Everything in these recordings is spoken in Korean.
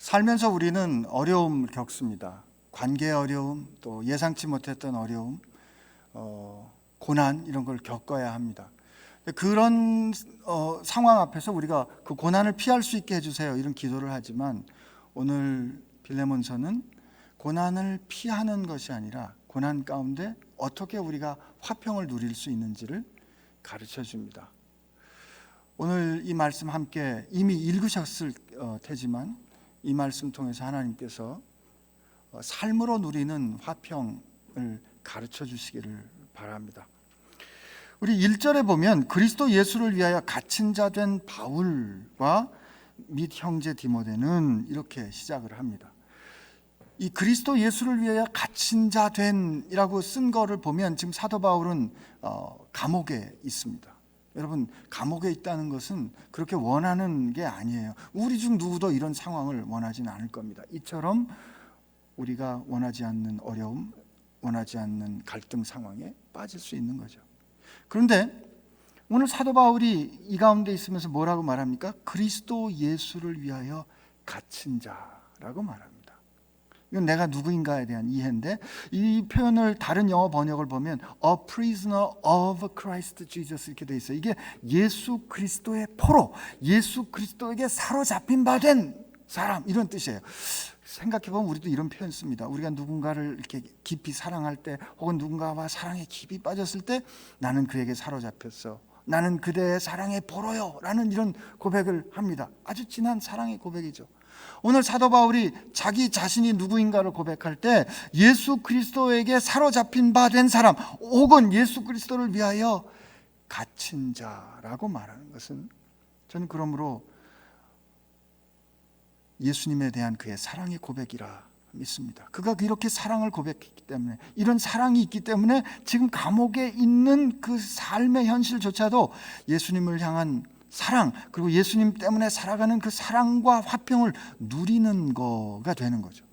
살면서 우리는 어려움을 겪습니다. 관계의 어려움, 또 예상치 못했던 어려움, 고난 이런 걸 겪어야 합니다. 그런 상황 앞에서 우리가 그 고난을 피할 수 있게 해주세요 이런 기도를 하지만, 오늘 빌레몬서는 고난을 피하는 것이 아니라 고난 가운데 어떻게 우리가 화평을 누릴 수 있는지를 가르쳐 줍니다. 오늘 이 말씀 함께 이미 읽으셨을 테지만 이 말씀 통해서 하나님께서 삶으로 누리는 화평을 가르쳐 주시기를 바랍니다. 우리 1절에 보면 그리스도 예수를 위하여 갇힌 자 된 바울과 및 형제 디모데는 이렇게 시작을 합니다. 이 그리스도 예수를 위하여 갇힌 자 된이라고 쓴 거를 보면 지금 사도 바울은 감옥에 있습니다. 여러분, 감옥에 있다는 것은 그렇게 원하는 게 아니에요. 우리 중 누구도 이런 상황을 원하지는 않을 겁니다. 이처럼 우리가 원하지 않는 어려움, 원하지 않는 갈등 상황에 빠질 수 있는 거죠. 그런데 오늘 사도 바울이 이 가운데 있으면서 뭐라고 말합니까? 그리스도 예수를 위하여 갇힌 자라고 말합니다. 이건 내가 누구인가에 대한 이해인데, 이 표현을 다른 영어 번역을 보면 A prisoner of Christ Jesus 이렇게 돼 있어요. 이게 예수 그리스도의 포로, 예수 그리스도에게 사로잡힌 바 된 사람, 이런 뜻이에요. 생각해보면 우리도 이런 표현 씁니다. 우리가 누군가를 이렇게 깊이 사랑할 때, 혹은 누군가와 사랑에 깊이 빠졌을 때, 나는 그에게 사로잡혔어, 나는 그대의 사랑의 포로요 라는 이런 고백을 합니다. 아주 진한 사랑의 고백이죠. 오늘 사도 바울이 자기 자신이 누구인가를 고백할 때 예수 그리스도에게 사로잡힌 바 된 사람, 혹은 예수 그리스도를 위하여 갇힌 자라고 말하는 것은, 저는 그러므로 예수님에 대한 그의 사랑의 고백이라 믿습니다. 그가 이렇게 사랑을 고백했기 때문에, 이런 사랑이 있기 때문에 지금 감옥에 있는 그 삶의 현실조차도 예수님을 향한 사랑, 그리고 예수님 때문에 살아가는 그 사랑과 화평을 누리는 거가 되는 거죠.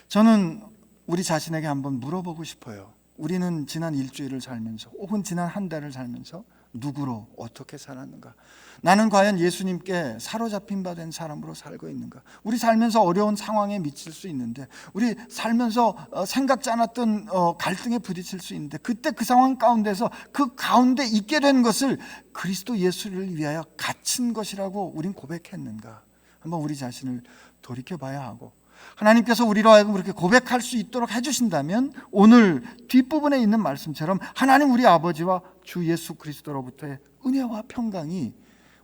저는 우리 자신에게 한번 물어보고 싶어요. 우리는 지난 일주일을 살면서, 혹은 지난 한 달을 살면서 누구로 어떻게 살았는가? 나는 과연 예수님께 사로잡힌 바 된 사람으로 살고 있는가? 우리 살면서 어려운 상황에 미칠 수 있는데, 우리 살면서 생각지 않았던 갈등에 부딪힐 수 있는데, 그때 그 상황 가운데서 그 가운데 있게 된 것을 그리스도 예수를 위하여 갇힌 것이라고 우린 고백했는가? 한번 우리 자신을 돌이켜봐야 하고, 하나님께서 우리로 하여금 그렇게 고백할 수 있도록 해주신다면 오늘 뒷부분에 있는 말씀처럼 하나님 우리 아버지와 주 예수 그리스도로부터의 은혜와 평강이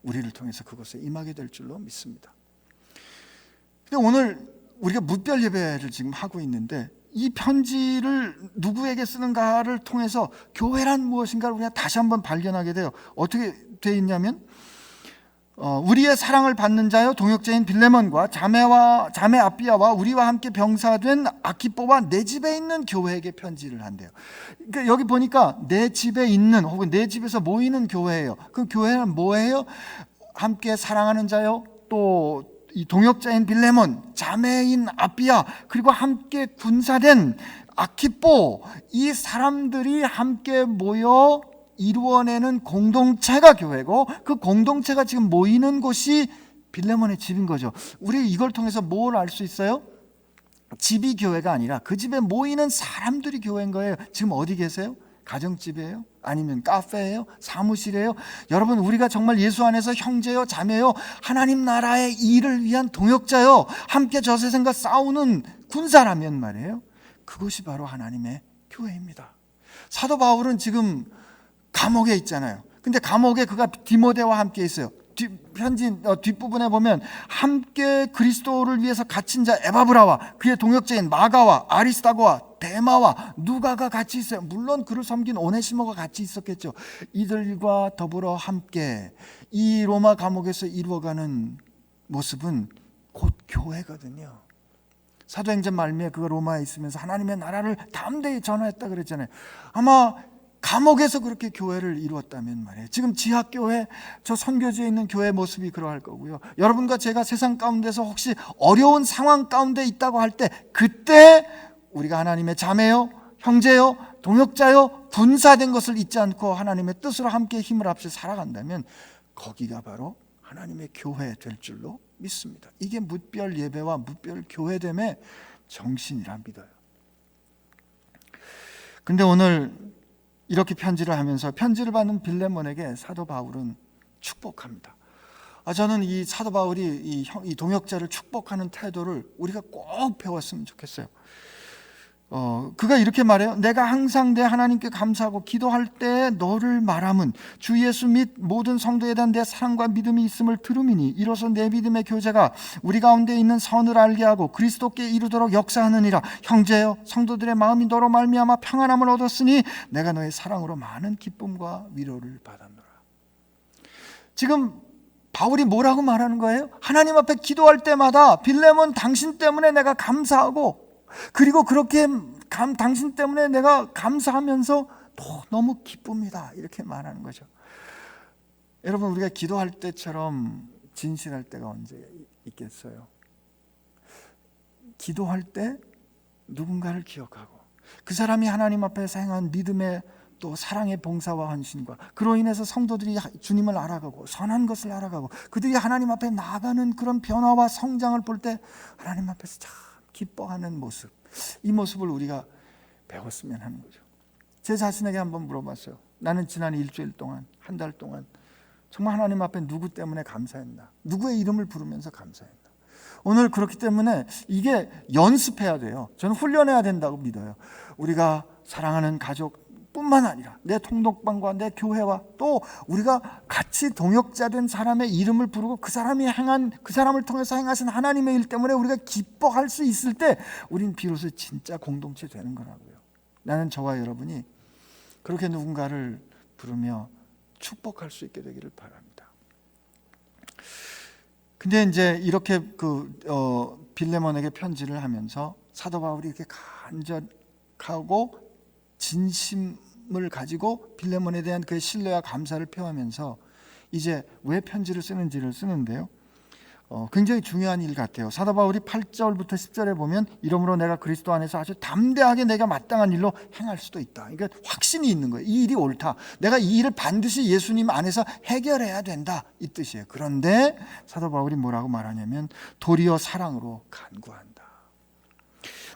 우리를 통해서 그것에 임하게 될 줄로 믿습니다. 근데 오늘 우리가 무별 예배를 지금 하고 있는데, 이 편지를 누구에게 쓰는가를 통해서 교회란 무엇인가를 우리가 다시 한번 발견하게 돼요. 어떻게 돼 있냐면, 우리의 사랑을 받는 자여 동역자인 빌레몬과 자매 아비아와 우리와 함께 병사된 아키뽀와 내 집에 있는 교회에게 편지를 한대요. 그러니까 여기 보니까 내 집에 있는, 혹은 내 집에서 모이는 교회예요. 그 교회는 뭐예요? 함께 사랑하는 자요, 또 이 동역자인 빌레몬, 자매인 아비아, 그리고 함께 군사된 아키뽀, 이 사람들이 함께 모여 이루어내는 공동체가 교회고, 그 공동체가 지금 모이는 곳이 빌레몬의 집인 거죠. 우리 이걸 통해서 뭘 알 수 있어요? 집이 교회가 아니라 그 집에 모이는 사람들이 교회인 거예요. 지금 어디 계세요? 가정집이에요? 아니면 카페예요? 사무실이에요? 여러분, 우리가 정말 예수 안에서 형제요, 자매요, 하나님 나라의 일을 위한 동역자요, 함께 저 세상과 싸우는 군사라면 말이에요, 그것이 바로 하나님의 교회입니다. 사도 바울은 지금 감옥에 있잖아요. 근데 감옥에 그가 디모데와 함께 있어요. 편지 뒷부분에 보면 함께 그리스도를 위해서 갇힌 자 에바브라와 그의 동역자인 마가와 아리스다고와 데마와 누가가 같이 있어요. 물론 그를 섬긴 오네시모가 같이 있었겠죠. 이들과 더불어 함께 이 로마 감옥에서 이루어가는 모습은 곧 교회거든요. 사도행전 말미에 그가 로마에 있으면서 하나님의 나라를 담대히 전하였다 그랬잖아요. 아마 감옥에서 그렇게 교회를 이루었다면 말이에요, 지금 지하교회, 저 선교지에 있는 교회 모습이 그러할 거고요. 여러분과 제가 세상 가운데서 혹시 어려운 상황 가운데 있다고 할 때, 그때 우리가 하나님의 자매요, 형제요, 동역자요, 군사된 것을 잊지 않고 하나님의 뜻으로 함께 힘을 합쳐 살아간다면 거기가 바로 하나님의 교회 될 줄로 믿습니다. 이게 무별 예배와 무별 교회됨의 정신이라 믿어요. 근데 오늘 이렇게 편지를 하면서 편지를 받는 빌레몬에게 사도 바울은 축복합니다. 저는 이 사도 바울이 이 동역자를 축복하는 태도를 우리가 꼭 배웠으면 좋겠어요. 그가 이렇게 말해요. 내가 항상 내 하나님께 감사하고 기도할 때 너를 말함은 주 예수 및 모든 성도에 대한 내 사랑과 믿음이 있음을 들음이니 이로써 내 믿음의 교제가 우리 가운데 있는 선을 알게 하고 그리스도께 이르도록 역사하느니라. 형제여, 성도들의 마음이 너로 말미암아 평안함을 얻었으니 내가 너의 사랑으로 많은 기쁨과 위로를 받았노라. 지금 바울이 뭐라고 말하는 거예요? 하나님 앞에 기도할 때마다 빌레몬 당신 때문에 내가 감사하고, 그리고 그렇게 당신 때문에 내가 감사하면서 너무 기쁩니다, 이렇게 말하는 거죠. 여러분, 우리가 기도할 때처럼 진실할 때가 언제 있겠어요? 기도할 때 누군가를 기억하고 그 사람이 하나님 앞에서 행한 믿음의 또 사랑의 봉사와 헌신과 그로 인해서 성도들이 주님을 알아가고 선한 것을 알아가고 그들이 하나님 앞에 나아가는 그런 변화와 성장을 볼 때 하나님 앞에서 참 기뻐하는 모습, 이 모습을 우리가 배웠으면 하는 거죠. 제 자신에게 한번 물어봤어요. 나는 지난 일주일 동안, 한 달 동안 정말 하나님 앞에 누구 때문에 감사했나? 누구의 이름을 부르면서 감사했나? 오늘 그렇기 때문에 이게 연습해야 돼요. 저는 훈련해야 된다고 믿어요. 우리가 사랑하는 가족 뿐만 아니라 내 통독방과 내 교회와 또 우리가 같이 동역자된 사람의 이름을 부르고 그 사람이 행한, 그 사람을 통해서 행하신 하나님의 일 때문에 우리가 기뻐할 수 있을 때 우린 비로소 진짜 공동체 되는 거라고요. 나는 저와 여러분이 그렇게 누군가를 부르며 축복할 수 있게 되기를 바랍니다. 근데 이제 이렇게 빌레몬에게 편지를 하면서 사도 바울이 이렇게 간절하고 진심을 가지고 빌레몬에 대한 그의 신뢰와 감사를 표하면서 이제 왜 편지를 쓰는지를 쓰는데요. 굉장히 중요한 일 같아요. 사도 바울이 8절부터 10절에 보면 이러므로 내가 그리스도 안에서 아주 담대하게 내가 마땅한 일로 행할 수도 있다. 그러니까 확신이 있는 거예요. 이 일이 옳다. 내가 이 일을 반드시 예수님 안에서 해결해야 된다, 이 뜻이에요. 그런데 사도 바울이 뭐라고 말하냐면 도리어 사랑으로 간구한다.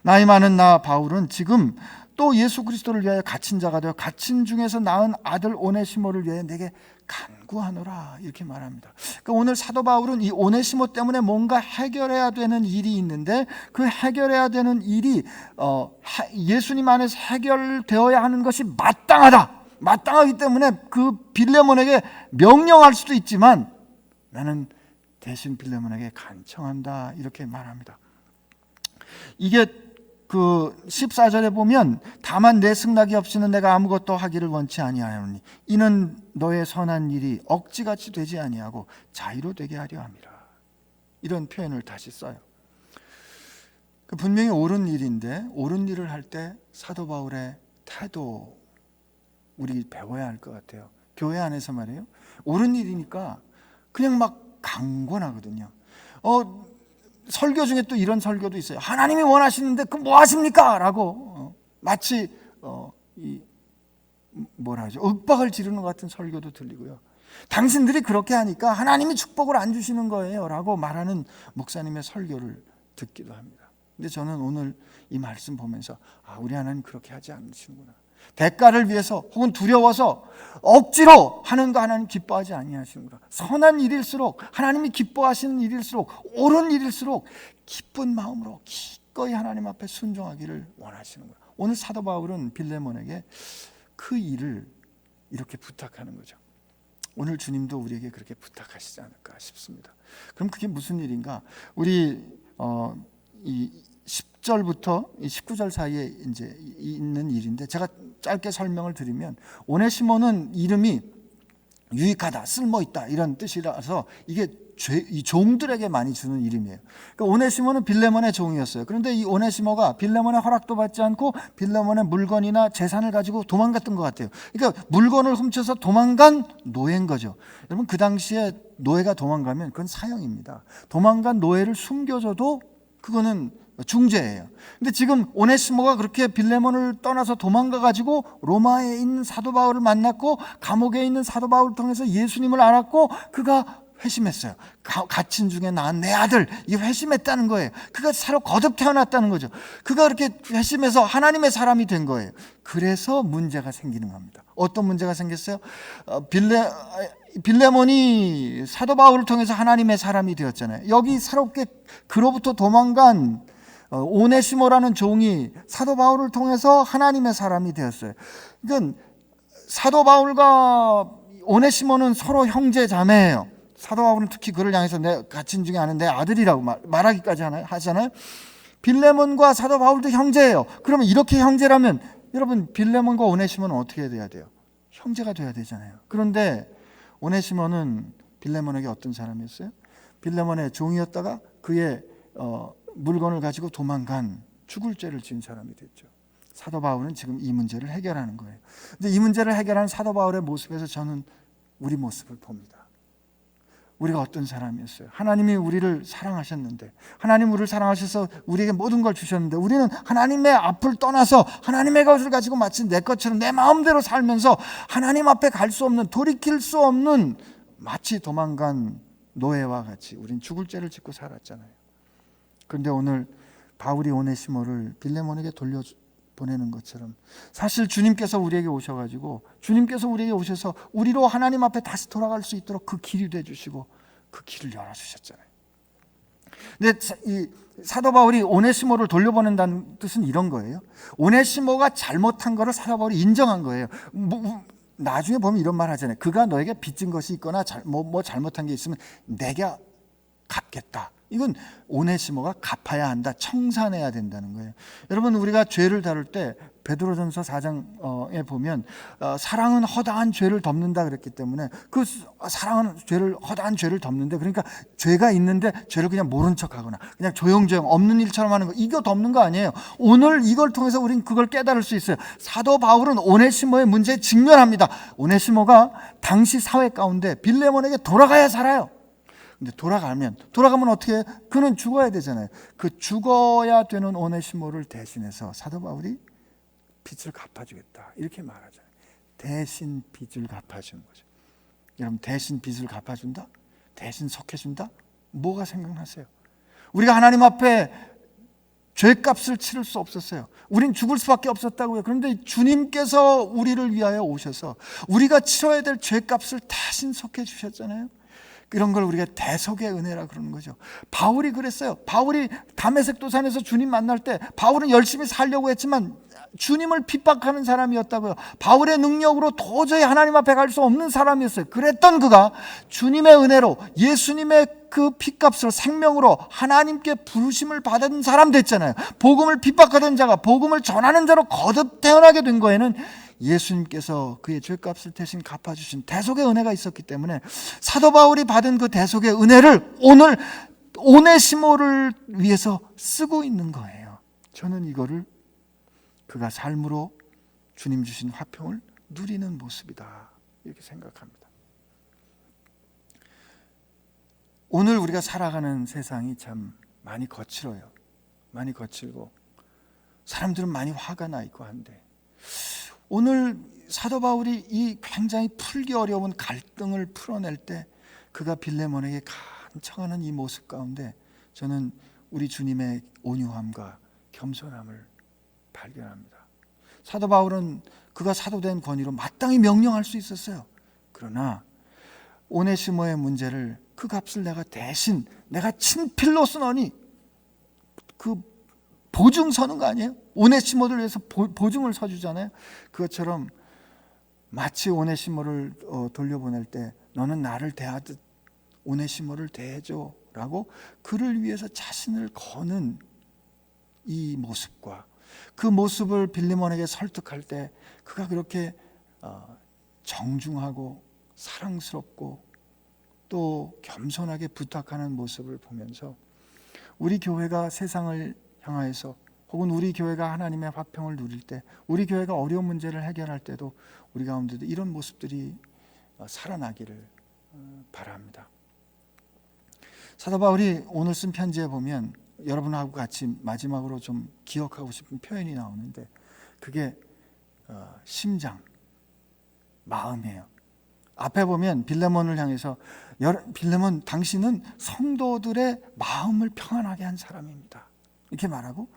나이 많은 나 바울은 지금 또 예수 그리스도를 위하여 갇힌 자가 되어 갇힌 중에서 낳은 아들 오네시모를 위하여 내게 간구하노라, 이렇게 말합니다. 그러니까 오늘 사도 바울은 이 오네시모 때문에 뭔가 해결해야 되는 일이 있는데 그 해결해야 되는 일이 예수님 안에서 해결되어야 하는 것이 마땅하기 때문에 그 빌레몬에게 명령할 수도 있지만 나는 대신 빌레몬에게 간청한다, 이렇게 말합니다. 이게 그 14절에 보면 다만 내 승낙이 없이는 내가 아무것도 하기를 원치 아니하노니 이는 너의 선한 일이 억지같이 되지 아니하고 자유로 되게 하려 함이라, 이런 표현을 다시 써요. 분명히 옳은 일인데 옳은 일을 할 때 사도 바울의 태도 우리 배워야 할 것 같아요. 교회 안에서 말이에요. 옳은 일이니까 그냥 막 강권하거든요. 설교 중에 또 이런 설교도 있어요. 하나님이 원하시는데 그 뭐 하십니까? 라고 마치 뭐라 하죠? 윽박을 지르는 것 같은 설교도 들리고요. 당신들이 그렇게 하니까 하나님이 축복을 안 주시는 거예요 라고 말하는 목사님의 설교를 듣기도 합니다. 근데 저는 오늘 이 말씀 보면서 우리 하나님 그렇게 하지 않으시는구나. 대가를 위해서 혹은 두려워서 억지로 하는 거 하나님 기뻐하지 아니하시는구나. 선한 일일수록, 하나님이 기뻐하시는 일일수록, 옳은 일일수록 기쁜 마음으로 기꺼이 하나님 앞에 순종하기를 원하시는구나. 오늘 사도 바울은 빌레몬에게 그 일을 이렇게 부탁하는 거죠. 오늘 주님도 우리에게 그렇게 부탁하시지 않을까 싶습니다. 그럼 그게 무슨 일인가? 우리 이 10절부터 19절 사이에 이제 있는 일인데 제가 짧게 설명을 드리면 오네시모는 이름이 유익하다, 쓸모있다 이런 뜻이라서 이게 이 종들에게 많이 주는 이름이에요. 그러니까 오네시모는 빌레몬의 종이었어요. 그런데 이 오네시모가 빌레몬의 허락도 받지 않고 빌레몬의 물건이나 재산을 가지고 도망갔던 것 같아요. 그러니까 물건을 훔쳐서 도망간 노예인 거죠. 여러분, 그 당시에 노예가 도망가면 그건 사형입니다. 도망간 노예를 숨겨줘도 그거는 중죄예요. 근데 지금 오네시모가 그렇게 빌레몬을 떠나서 도망가가지고 로마에 있는 사도 바울을 만났고 감옥에 있는 사도 바울을 통해서 예수님을 알았고 그가 회심했어요. 갇힌 중에 낳은 내 아들, 이 회심했다는 거예요. 그가 새로 거듭 태어났다는 거죠. 그가 그렇게 회심해서 하나님의 사람이 된 거예요. 그래서 문제가 생기는 겁니다. 어떤 문제가 생겼어요? 빌레몬이 사도 바울을 통해서 하나님의 사람이 되었잖아요. 여기 새롭게 그로부터 도망간 오네시모라는 종이 사도 바울을 통해서 하나님의 사람이 되었어요. 그러니까 사도 바울과 오네시모는 서로 형제 자매예요. 사도 바울은 특히 그를 향해서 내 갇힌 중에 아는 내 아들이라고 말하기까지 하잖아요. 빌레몬과 사도 바울도 형제예요. 그러면 이렇게 형제라면 여러분 빌레몬과 오네시모는 어떻게 돼야 돼요? 형제가 돼야 되잖아요. 그런데 오네시모는 빌레몬에게 어떤 사람이었어요? 빌레몬의 종이었다가 그의 물건을 가지고 도망간 죽을 죄를 지은 사람이 됐죠. 사도 바울은 지금 이 문제를 해결하는 거예요. 근데 이 문제를 해결하는 사도 바울의 모습에서 저는 우리 모습을 봅니다. 우리가 어떤 사람이었어요? 하나님이 우리를 사랑하셨는데, 하나님 우리를 사랑하셔서 우리에게 모든 걸 주셨는데, 우리는 하나님의 앞을 떠나서 하나님의 것을 가지고 마치 내 것처럼 내 마음대로 살면서 하나님 앞에 갈 수 없는, 돌이킬 수 없는 마치 도망간 노예와 같이 우린 죽을 죄를 짓고 살았잖아요. 그런데 오늘 바울이 오네시모를 빌레몬에게 돌려보내는 것처럼 사실 주님께서 우리에게 오셔가지고 주님께서 우리에게 오셔서 우리로 하나님 앞에 다시 돌아갈 수 있도록 그 길이 돼주시고 그 길을 열어주셨잖아요. 근데 이 사도 바울이 오네시모를 돌려보낸다는 뜻은 이런 거예요. 오네시모가 잘못한 거를 사도 바울이 인정한 거예요. 나중에 보면 이런 말 하잖아요. 그가 너에게 빚진 것이 있거나 뭐 잘못한 게 있으면 내가 갚겠다. 이건 오네시모가 갚아야 한다. 청산해야 된다는 거예요. 여러분 우리가 죄를 다룰 때 베드로전서 4장에 보면 사랑은 허다한 죄를 덮는다 그랬기 때문에 그 사랑은 허다한 죄를 덮는데 그러니까 죄가 있는데 죄를 그냥 모른 척하거나 그냥 조용조용 없는 일처럼 하는 거 이거 덮는 거 아니에요. 오늘 이걸 통해서 우리는 그걸 깨달을 수 있어요. 사도 바울은 오네시모의 문제에 직면합니다. 오네시모가 당시 사회 가운데 빌레몬에게 돌아가야 살아요. 근데 돌아가면 어떻게 해요? 그는 죽어야 되잖아요. 그 죽어야 되는 오네시모를 대신해서 사도 바울이 빚을 갚아주겠다 이렇게 말하잖아요. 대신 빚을 갚아주는 거죠. 여러분 대신 빚을 갚아준다? 대신 속해준다? 뭐가 생각나세요? 우리가 하나님 앞에 죄값을 치를 수 없었어요. 우린 죽을 수밖에 없었다고요. 그런데 주님께서 우리를 위하여 오셔서 우리가 치러야 될 죄값을 대신 속해주셨잖아요. 이런 걸 우리가 대속의 은혜라 그러는 거죠. 바울이 그랬어요. 바울이 다메섹 도산에서 주님 만날 때 바울은 열심히 살려고 했지만 주님을 핍박하는 사람이었다고요. 바울의 능력으로 도저히 하나님 앞에 갈 수 없는 사람이었어요. 그랬던 그가 주님의 은혜로 예수님의 그 피값으로 생명으로 하나님께 부르심을 받은 사람 됐잖아요. 복음을 핍박하던 자가 복음을 전하는 자로 거듭 태어나게 된 거에는 예수님께서 그의 죄값을 대신 갚아주신 대속의 은혜가 있었기 때문에 사도 바울이 받은 그 대속의 은혜를 오늘 오네시모를 위해서 쓰고 있는 거예요. 저는 이거를 그가 삶으로 주님 주신 화평을 누리는 모습이다 이렇게 생각합니다. 오늘 우리가 살아가는 세상이 참 많이 거칠어요. 많이 거칠고 사람들은 많이 화가 나 있고 한데 오늘 사도 바울이 이 굉장히 풀기 어려운 갈등을 풀어낼 때 그가 빌레몬에게 간청하는 이 모습 가운데 저는 우리 주님의 온유함과 겸손함을 발견합니다. 사도 바울은 그가 사도된 권위로 마땅히 명령할 수 있었어요. 그러나 오네시모의 문제를 그 값을 내가 친필로 쓰노니 그 보증 서는 거 아니에요? 오네시모를 위해서 보증을 서주잖아요. 그것처럼 마치 오네시모를 돌려보낼 때 너는 나를 대하듯 오네시모를 대해줘라고 그를 위해서 자신을 거는 이 모습과 그 모습을 빌레몬에게 설득할 때 그가 그렇게 정중하고 사랑스럽고 또 겸손하게 부탁하는 모습을 보면서 우리 교회가 세상을 향하여서 혹은 우리 교회가 하나님의 화평을 누릴 때 우리 교회가 어려운 문제를 해결할 때도 우리 가운데도 이런 모습들이 살아나기를 바랍니다. 사도 바울이 오늘 쓴 편지에 보면 여러분하고 같이 마지막으로 좀 기억하고 싶은 표현이 나오는데 그게 심장, 마음이에요. 앞에 보면 빌레몬을 향해서 빌레몬 당신은 성도들의 마음을 평안하게 한 사람입니다 이렇게 말하고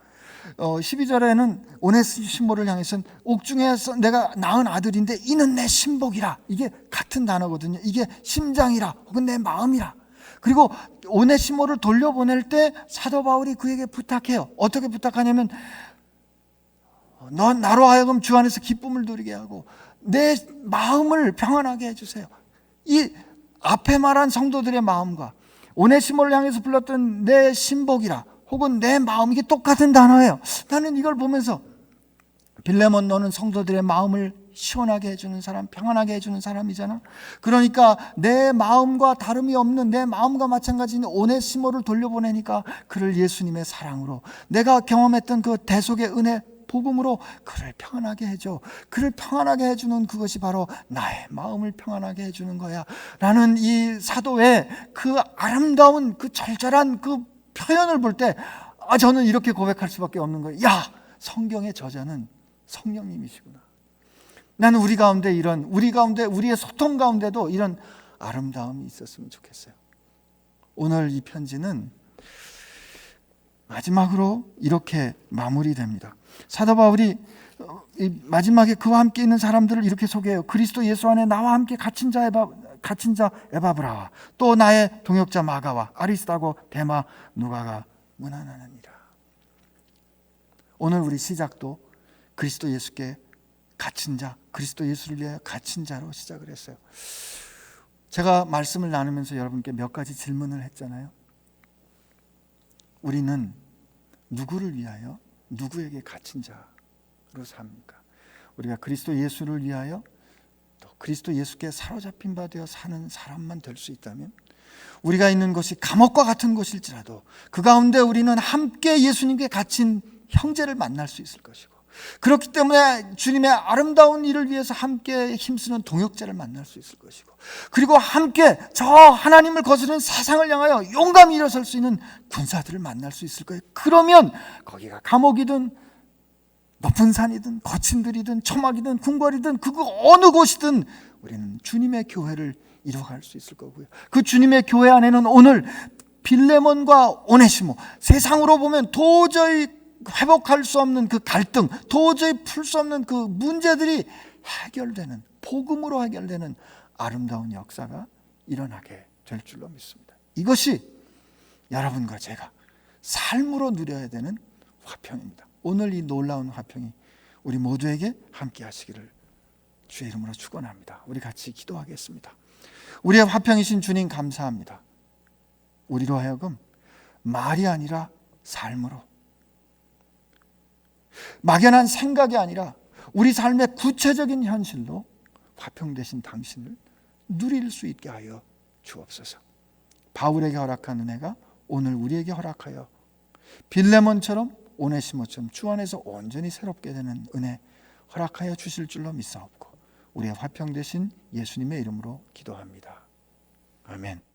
12절에는 오네시모를 향해서는 옥중에서 내가 낳은 아들인데 이는 내 신복이라. 이게 같은 단어거든요. 이게 심장이라 혹은 내 마음이라. 그리고 오네시모를 돌려보낼 때 사도 바울이 그에게 부탁해요. 어떻게 부탁하냐면 넌 나로 하여금 주 안에서 기쁨을 누리게 하고 내 마음을 평안하게 해주세요. 이 앞에 말한 성도들의 마음과 오네시모를 향해서 불렀던 내 신복이라 혹은 내 마음, 이게 똑같은 단어예요. 나는 이걸 보면서 빌레몬 너는 성도들의 마음을 시원하게 해주는 사람, 평안하게 해주는 사람이잖아. 그러니까 내 마음과 다름이 없는, 내 마음과 마찬가지인 오네시모를 돌려보내니까 그를 예수님의 사랑으로, 내가 경험했던 그 대속의 은혜 복음으로 그를 평안하게 해줘. 그를 평안하게 해주는 그것이 바로 나의 마음을 평안하게 해주는 거야 라는 이 사도의 그 아름다운 그 절절한 그 표현을 볼 때 저는 이렇게 고백할 수밖에 없는 거예요. 야, 성경의 저자는 성령님이시구나. 나는 우리 가운데 우리의 소통 가운데도 이런 아름다움이 있었으면 좋겠어요. 오늘 이 편지는 마지막으로 이렇게 마무리됩니다. 사도 바울이 마지막에 그와 함께 있는 사람들을 이렇게 소개해요. 그리스도 예수 안에 나와 함께 갇힌 자 에바브라와 또 나의 동역자 마가와 아리스다고 데마 누가가 문안하느니라. 오늘 우리 시작도 그리스도 예수께 갇힌 자, 그리스도 예수를 위해 갇힌 자로 시작을 했어요. 제가 말씀을 나누면서 여러분께 몇 가지 질문을 했잖아요. 우리는 누구를 위하여, 누구에게 갇힌 자로 삽니까? 우리가 그리스도 예수를 위하여 또 그리스도 예수께 사로잡힌 바 되어 사는 사람만 될 수 있다면, 우리가 있는 것이 감옥과 같은 곳일지라도 그 가운데 우리는 함께 예수님께 갇힌 형제를 만날 수 있을 것이고, 그렇기 때문에 주님의 아름다운 일을 위해서 함께 힘쓰는 동역자를 만날 수 있을 것이고, 그리고 함께 저 하나님을 거스르는 세상을 향하여 용감히 일어설 수 있는 군사들을 만날 수 있을 거예요. 그러면 거기가 감옥이든 높은 산이든 거친 들이든 초막이든 궁궐이든 그 어느 곳이든 우리는 주님의 교회를 이루어갈 수 있을 거고요. 그 주님의 교회 안에는 오늘 빌레몬과 오네시모, 세상으로 보면 도저히 회복할 수 없는 그 갈등, 도저히 풀 수 없는 그 문제들이 해결되는, 복음으로 해결되는 아름다운 역사가 일어나게 될 줄로 믿습니다. 이것이 여러분과 제가 삶으로 누려야 되는 화평입니다. 오늘 이 놀라운 화평이 우리 모두에게 함께 하시기를 주의 이름으로 축원합니다. 우리 같이 기도하겠습니다. 우리의 화평이신 주님 감사합니다. 우리로 하여금 말이 아니라 삶으로, 막연한 생각이 아니라 우리 삶의 구체적인 현실로 화평 되신 당신을 누릴 수 있게 하여 주옵소서. 바울에게 허락한 은혜가 오늘 우리에게 허락하여 빌레몬처럼 오네시모처럼 주 안에서 온전히 새롭게 되는 은혜 허락하여 주실 줄로 믿사옵고 우리의 화평 되신 예수님의 이름으로 기도합니다. 아멘.